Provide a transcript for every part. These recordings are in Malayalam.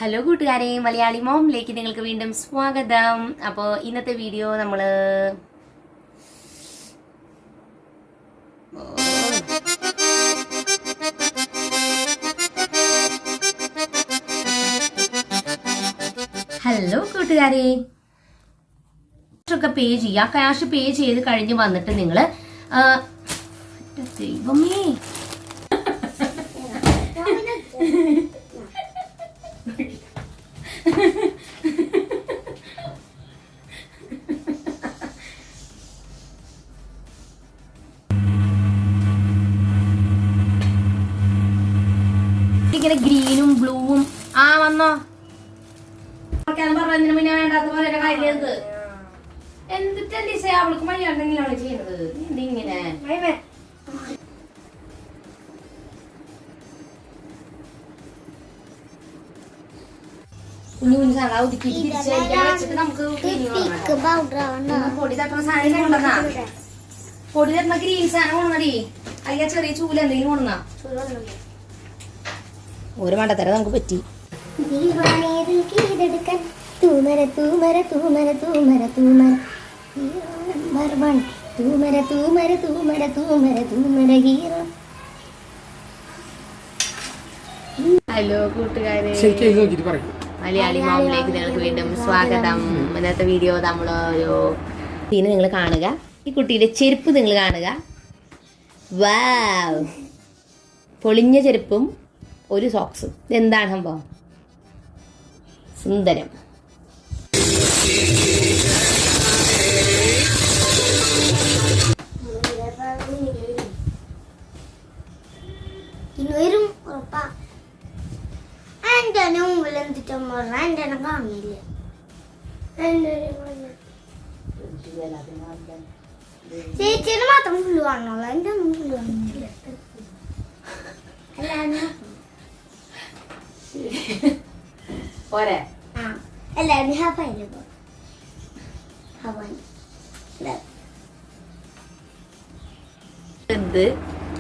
ഹലോ കൂട്ടുകാരെ, മലയാളി മോമിലേക്ക് നിങ്ങൾക്ക് വീണ്ടും സ്വാഗതം. അപ്പോൾ ഇന്നത്തെ വീഡിയോ നമ്മൾ ഹലോ കൂട്ടുകാരെ, പേ ചെയ്യുക. ക്യാഷ് പേ ചെയ്ത് കഴിഞ്ഞ് വന്നിട്ട് നിങ്ങൾ ദൈവമേ ഇങ്ങനെ ഗ്രീനും ബ്ലൂവും വന്നോ പറഞ്ഞതിന് പിന്നെ വേണ്ടാത്ത പോലെ കാര്യത് എന്തിട്ടാ ഡിസൈൻ അവൾക്ക് മയ്യാണ്ടെങ്കിലാണ് ചെയ്യുന്നത്. എന്തിങ്ങനെ കുഞ്ഞു കുഞ്ഞു സാധനം ഒതുക്കി വെച്ചിട്ട് നമുക്ക് പൊടി തട്ടുന്ന സാധനം കൊണ്ടുവന്നാ പൊടി തട്ടുന്ന ഗ്രീൻ സാധനം കൊണ്ടുവന്നടി. അല്ലെങ്കിൽ ചെറിയ ചൂല എന്തെങ്കിലും കൊണ്ടുവന്നാ ഒരു മണ്ടത്തര നമുക്ക് പറ്റി. ഹലോ കൂട്ടുകാരെ, മലയാളി മോമിലേക്ക് നിങ്ങൾക്ക് വീണ്ടും സ്വാഗതം. ഇന്നത്തെ വീഡിയോ നമ്മളൊരു കുട്ടീനെ നിങ്ങൾ കാണുക. ഈ കുട്ടിയുടെ ചെരുപ്പ് നിങ്ങൾ കാണുക. വാവ്, പൊളിഞ്ഞ ചെരുപ്പും ഒരു സോക്സും. എന്താണ് സംഭവം? സുന്ദരം. ചേച്ചിയുടെ മാത്രം ഫുള്ള് കാണുള്ളൂ, എന്റെ ഒന്നും ഫുള്ള് കാണുന്നില്ല. പോരെ എല്ലാവരും ഹാപ്പായില്ലേ?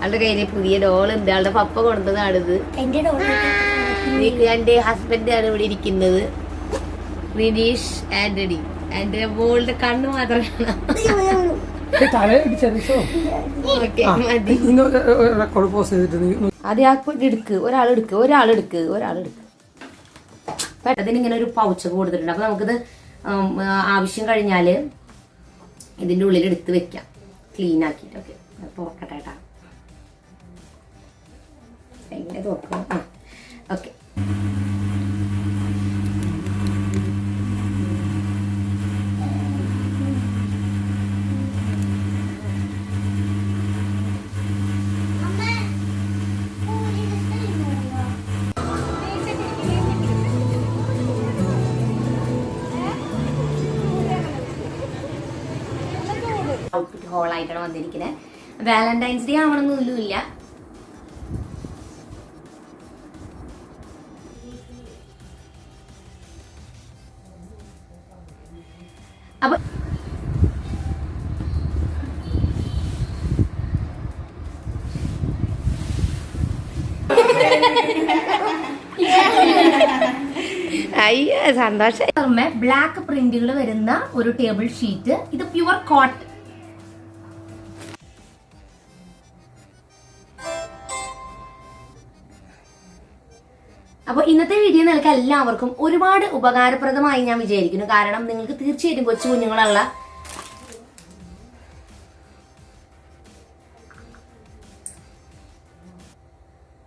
ആളുടെ കയ്യില് പുതിയ ഡോളുണ്ട്. ആളുടെ പപ്പ കൊണ്ടതാണിത്. എന്റെ ഡോൾ എന്റെ ഹസ്ബൻഡ് ആണ് ഇവിടെ ഇരിക്കുന്നത്, റിനീഷ് ആന്റണി. എന്റെ മോളുടെ കണ്ണ് മാത്രം കാണാം. എടുക്ക്, ഒരാളെടുക്ക്. പെട്ടതിന് ഇങ്ങനെ ഒരു പൗച്ചൊക്കെ കൊടുത്തിട്ടുണ്ട്. അപ്പൊ നമുക്കിത് ആവശ്യം കഴിഞ്ഞാല് ഇതിന്റെ ഉള്ളിൽ എടുത്ത് വെക്കാം, ക്ലീൻ ആക്കിട്ടൊക്കെ. തുറക്കട്ടെ കേട്ടാ, എങ്ങനെ തുറക്കണം? ഓക്കെ. ഔട്ട്ഫിറ്റ് ഹോളായിട്ടാണ് വന്നിരിക്കുന്നത്. വാലന്റൈൻസ് ഡേ ആവണമെന്നൊന്നുമില്ല. അപ്പൊ സന്തോഷം. ബ്ലാക്ക് പ്രിന്റുകൾ വരുന്ന ഒരു ടേബിൾ ഷീറ്റ്. ഇത് പ്യുവർ കോട്ടൺ. അപ്പോൾ ഇന്നത്തെ വീഡിയോ നിങ്ങൾക്ക് എല്ലാവർക്കും ഒരുപാട് ഉപകാരപ്രദമായി ഞാൻ വിചാരിക്കുന്നു. കാരണം നിങ്ങൾക്ക് തീർച്ചയായിട്ടും കൊച്ചു കുഞ്ഞുങ്ങളുള്ള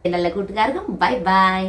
എല്ലാ കൂട്ടുകാർക്കും ബൈ ബൈ.